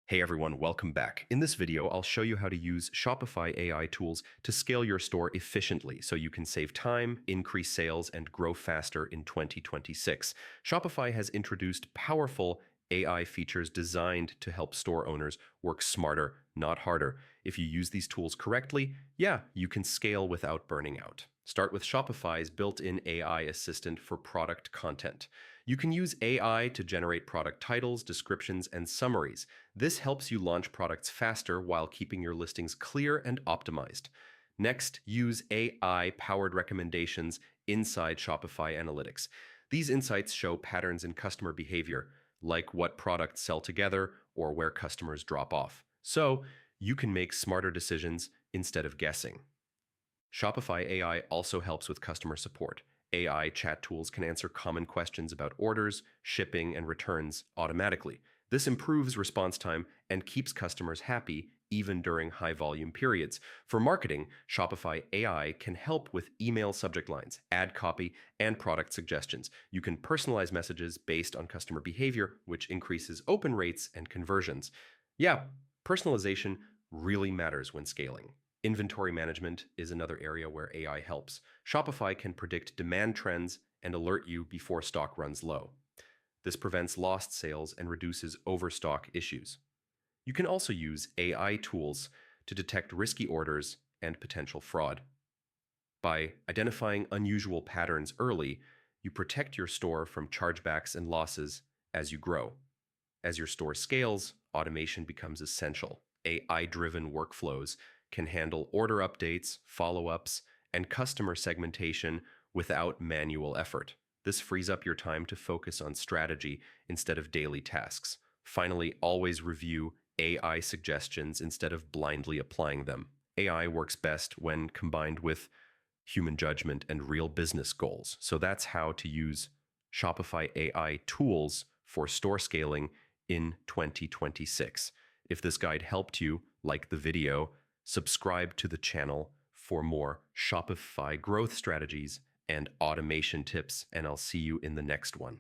Hey everyone, welcome back. In this video, I'll show you how to use Shopify AI tools to scale your store efficiently so you can save time, increase sales, and grow faster in 2026. Shopify has introduced powerful AI features designed to help store owners work smarter, not harder. If you use these tools correctly, you can scale without burning out. Start with Shopify's built-in AI assistant for product content. You can use AI to generate product titles, descriptions, and summaries. This helps you launch products faster while keeping your listings clear and optimized. Next, use AI-powered recommendations inside Shopify Analytics. These insights show patterns in customer behavior, like what products sell together or where customers drop off. So, you can make smarter decisions instead of guessing. Shopify AI also helps with customer support. AI chat tools can answer common questions about orders, shipping, and returns automatically. This improves response time and keeps customers happy even during high volume periods. For marketing, Shopify AI can help with email subject lines, ad copy, and product suggestions. You can personalize messages based on customer behavior, which increases open rates and conversions. Yeah, personalization really matters when scaling. Inventory management is another area where AI helps. Shopify can predict demand trends and alert you before stock runs low. This prevents lost sales and reduces overstock issues. You can also use AI tools to detect risky orders and potential fraud. By identifying unusual patterns early, you protect your store from chargebacks and losses as you grow. As your store scales, automation becomes essential. AI-driven workflows can handle order updates, follow-ups, and customer segmentation without manual effort. This frees up your time to focus on strategy instead of daily tasks. Finally, always review AI suggestions instead of blindly applying them. AI works best when combined with human judgment and real business goals. So that's how to use Shopify AI tools for store scaling in 2026. If this guide helped you, like the video, subscribe to the channel for more Shopify growth strategies and automation tips, and I'll see you in the next one.